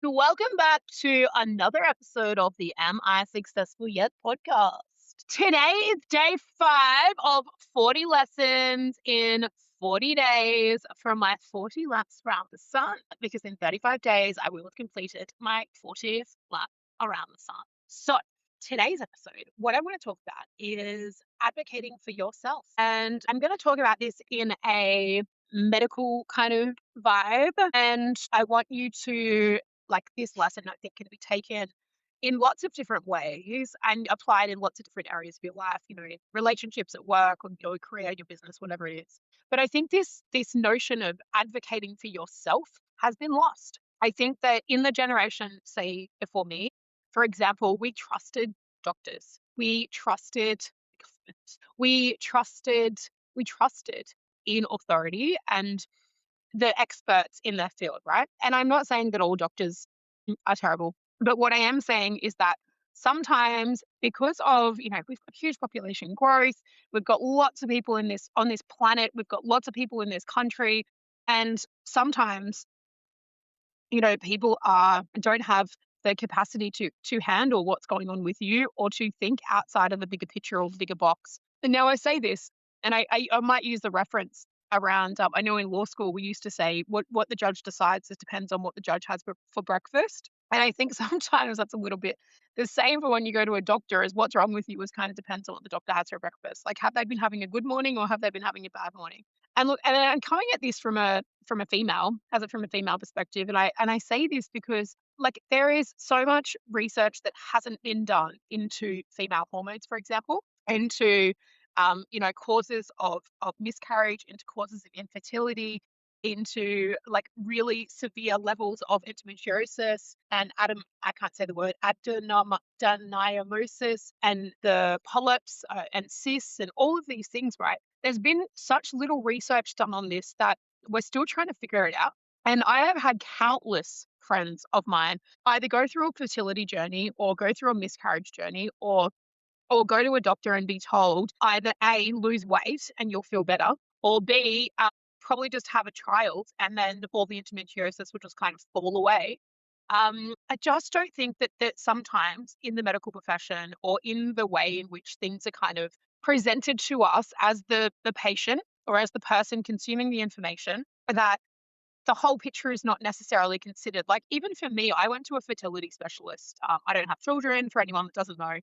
Welcome back to another episode of the Am I Successful Yet podcast. Today is day 5 of 40 lessons in 40 days from my 40 laps around the sun, because in 35 days I will have completed my 40th lap around the sun. So, today's episode, what I want to talk about is advocating for yourself. And I'm going to talk about this in a medical kind of vibe. And I want you to, like, this lesson, I think, can be taken in lots of different ways and applied in lots of different areas of your life, relationships at work or your career, your business, whatever it is. But I think this notion of advocating for yourself has been lost. I think that in the generation, say before me, for example, we trusted doctors. We trusted government. We trusted in authority and the experts in their field, right? And I'm not saying that all doctors are terrible, but what I am saying is that sometimes because of, we've got huge population growth, we've got lots of people in this on this planet, we've got lots of people in this country, and sometimes, people don't have the capacity to handle what's going on with you or to think outside of the bigger picture or the bigger box. And now I say this, and I might use the reference around, I know in law school we used to say what the judge decides, it depends on what the judge has for breakfast. And I think sometimes that's a little bit the same for when you go to a doctor, is what's wrong with you is kind of depends on what the doctor has for breakfast. Like, have they been having a good morning or have they been having a bad morning? And look, and I'm coming at this from a female, as it from a female perspective. And I say this because, like, there is so much research that hasn't been done into female hormones, for example, into causes of miscarriage, into causes of infertility, into like really severe levels of endometriosis and I can't say the word, adenomyosis, and the polyps and cysts and all of these things, right? There's been such little research done on this that we're still trying to figure it out. And I have had countless friends of mine either go through a fertility journey or go through a miscarriage journey or go to a doctor and be told either A, lose weight and you'll feel better, or B, probably just have a child and then all the endometriosis will just kind of fall away. I just don't think that sometimes in the medical profession or in the way in which things are kind of presented to us as the patient or as the person consuming the information, that the whole picture is not necessarily considered. Like, even for me, I went to a fertility specialist. I don't have children, for anyone that doesn't know,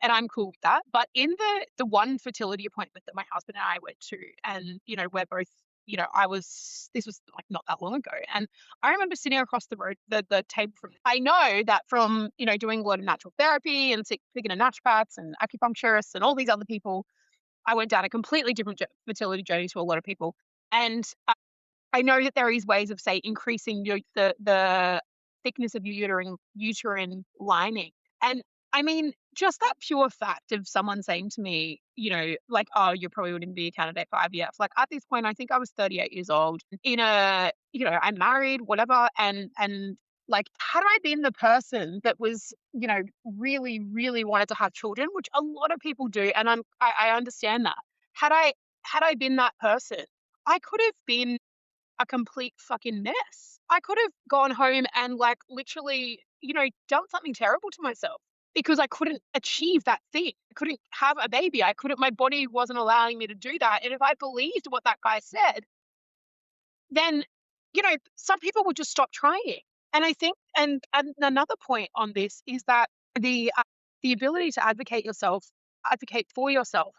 and I'm cool with that. But in the one fertility appointment that my husband and I went to, and we're both, this was like not that long ago, and I remember sitting across the road, the table from. I know that from doing a lot of natural therapy and speaking to naturopaths and acupuncturists and all these other people, I went down a completely different fertility journey to a lot of people, and I know that there is ways of, say, increasing the thickness of your uterine lining. And I mean, just that pure fact of someone saying to me, like, "Oh, you probably wouldn't be a candidate for IVF." Like, at this point, I think I was 38 years old I'm married, whatever. And like, had I been the person that was, really, really wanted to have children, which a lot of people do, and I understand that. Had I been that person, I could have been a complete fucking mess. I could have gone home and, like, literally, done something terrible to myself because I couldn't achieve that thing. I couldn't have a baby. My body wasn't allowing me to do that. And if I believed what that guy said, then, some people would just stop trying. And I think, and another point on this is that the ability to advocate for yourself,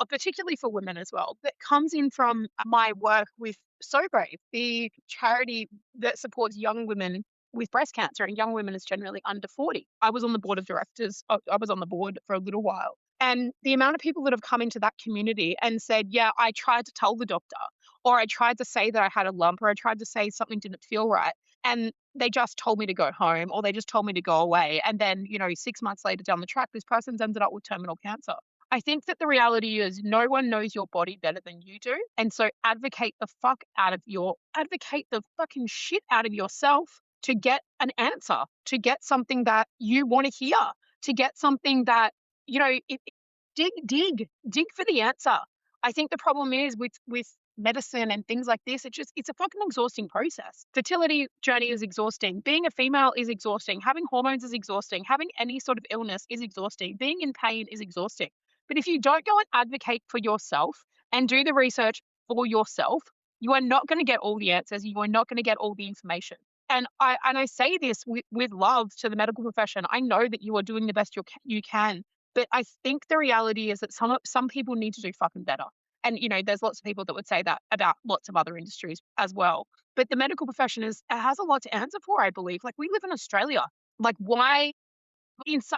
particularly for women as well, that comes in from my work with SoBrave, the charity that supports young women with breast cancer, and young women is generally under 40. I was on the board of directors. I was on the board for a little while. And the amount of people that have come into that community and said, yeah, I tried to tell the doctor, or I tried to say that I had a lump, or I tried to say something didn't feel right, and they just told me to go home, or they just told me to go away. And then, 6 months later down the track, this person's ended up with terminal cancer. I think that the reality is no one knows your body better than you do. And so advocate the fucking shit out of yourself to get an answer, to get something that you want to hear, to get something that, dig for the answer. I think the problem is with medicine and things like this. It's a fucking exhausting process. Fertility journey is exhausting. Being a female is exhausting. Having hormones is exhausting. Having any sort of illness is exhausting. Being in pain is exhausting. But if you don't go and advocate for yourself and do the research for yourself, you are not going to get all the answers. You are not going to get all the information. And I say this with love to the medical profession. I know that you are doing the best you can, but I think the reality is that some people need to do fucking better. And there's lots of people that would say that about lots of other industries as well. But the medical profession has a lot to answer for, I believe. Like, we live in Australia. Like, why?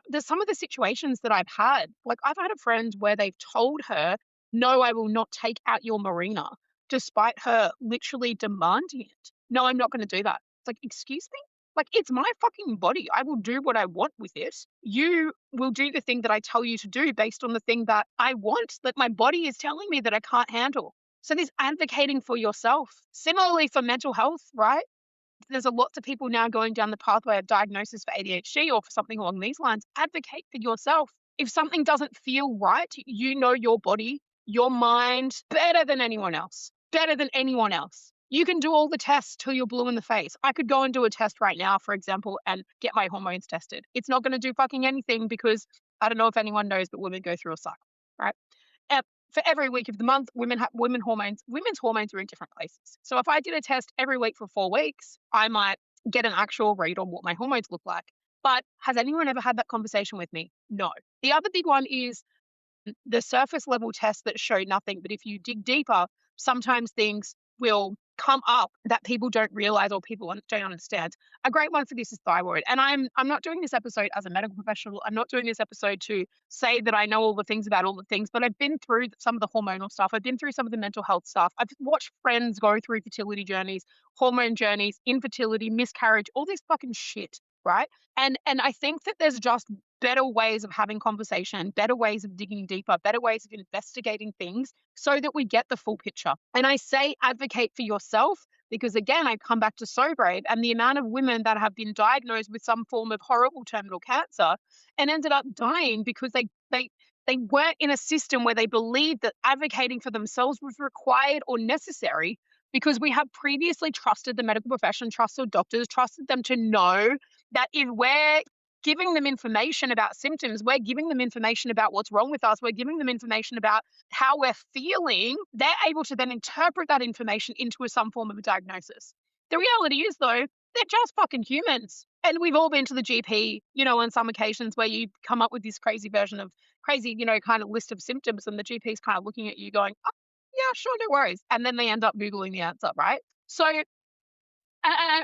There's some of the situations that I've had. Like, I've had a friend where they've told her, "No, I will not take out your marina," despite her literally demanding it. "No, I'm not going to do that." It's like, excuse me? Like, it's my fucking body. I will do what I want with it. You will do the thing that I tell you to do based on the thing that I want, that my body is telling me that I can't handle. So there's advocating for yourself. Similarly for mental health, right? There's a lot of people now going down the pathway of diagnosis for ADHD or for something along these lines. Advocate for yourself. If something doesn't feel right, you know your body, your mind better than anyone else. Better than anyone else. You can do all the tests till you're blue in the face. I could go and do a test right now, for example, and get my hormones tested. It's not going to do fucking anything because I don't know if anyone knows, but women go through a cycle, right? For every week of the month, women's hormones are in different places. So if I did a test every week for 4 weeks, I might get an actual read on what my hormones look like. But has anyone ever had that conversation with me? No. The other big one is the surface level tests that show nothing. But if you dig deeper, sometimes things will come up that people don't realize or people don't understand. A great one for this is thyroid. And I'm not doing this episode as a medical professional. I'm not doing this episode to say that I know all the things about all the things, but I've been through some of the hormonal stuff. I've been through some of the mental health stuff. I've watched friends go through fertility journeys, hormone journeys, infertility, miscarriage, all this fucking shit, right? And I think that there's just better ways of having conversation, better ways of digging deeper, better ways of investigating things so that we get the full picture. And I say advocate for yourself because, again, I come back to SoBrave and the amount of women that have been diagnosed with some form of horrible terminal cancer and ended up dying because they weren't in a system where they believed that advocating for themselves was required or necessary, because we have previously trusted the medical profession, trusted doctors, trusted them to know that if we're giving them information about symptoms, we're giving them information about what's wrong with us, we're giving them information about how we're feeling, they're able to then interpret that information into some form of a diagnosis. The reality is, though, they're just fucking humans. And we've all been to the GP, on some occasions where you come up with this crazy version of kind of list of symptoms, and the GP's kind of looking at you going, "Oh, yeah, sure, no worries." And then they end up Googling the answer, right? So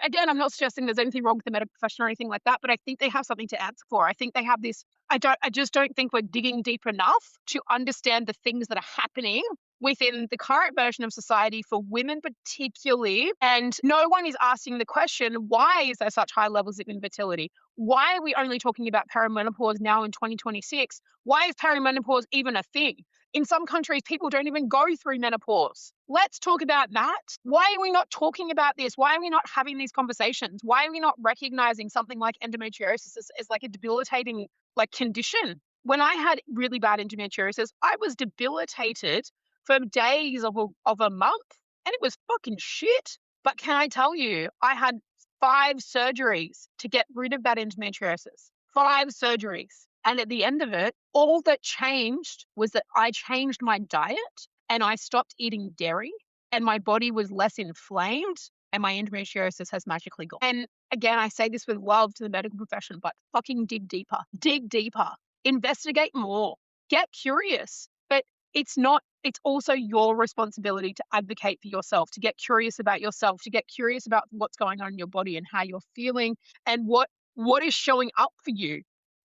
again, I'm not suggesting there's anything wrong with the medical profession or anything like that, but I think they have something to answer for. I think they have this. I just don't think we're digging deep enough to understand the things that are happening within the current version of society for women particularly. And no one is asking the question, why is there such high levels of infertility? Why are we only talking about perimenopause now in 2026? Why is perimenopause even a thing? In some countries, people don't even go through menopause. Let's talk about that. Why are we not talking about this? Why are we not having these conversations? Why are we not recognizing something like endometriosis as like a debilitating condition? When I had really bad endometriosis, I was debilitated for days of a month, and it was fucking shit. But can I tell you, I had 5 surgeries to get rid of that endometriosis. 5 surgeries. And at the end of it, all that changed was that I changed my diet and I stopped eating dairy and my body was less inflamed and my endometriosis has magically gone. And again, I say this with love to the medical profession, but fucking dig deeper, investigate more, get curious. But it's also your responsibility to advocate for yourself, to get curious about yourself, to get curious about what's going on in your body and how you're feeling and what is showing up for you.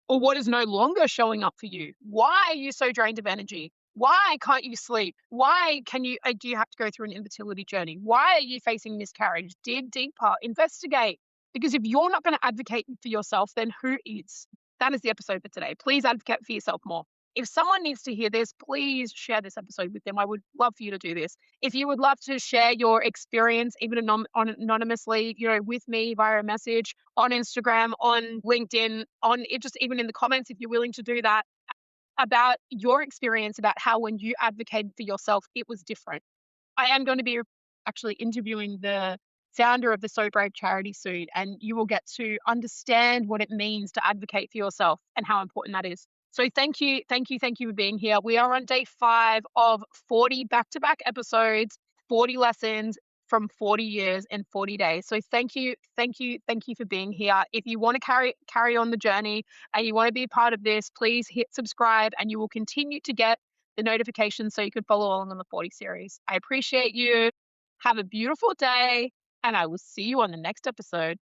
Or what is no longer showing up for you? Why are you so drained of energy? Why can't you sleep? Why do you have to go through an infertility journey? Why are you facing miscarriage? Dig deeper, investigate. Because if you're not going to advocate for yourself, then who is? That is the episode for today. Please advocate for yourself more. If someone needs to hear this, please share this episode with them. I would love for you to do this. If you would love to share your experience, even anonymously, with me via a message on Instagram, on LinkedIn, just even in the comments, if you're willing to do that, about your experience, about how when you advocated for yourself, it was different. I am going to be actually interviewing the founder of the SoBrave charity soon, and you will get to understand what it means to advocate for yourself and how important that is. So thank you, thank you, thank you for being here. We are on day 5 of 40 back-to-back episodes, 40 lessons from 40 years and 40 days. So thank you, thank you, thank you for being here. If you want to carry on the journey and you want to be a part of this, please hit subscribe and you will continue to get the notifications so you can follow along on the 40 series. I appreciate you. Have a beautiful day, and I will see you on the next episode.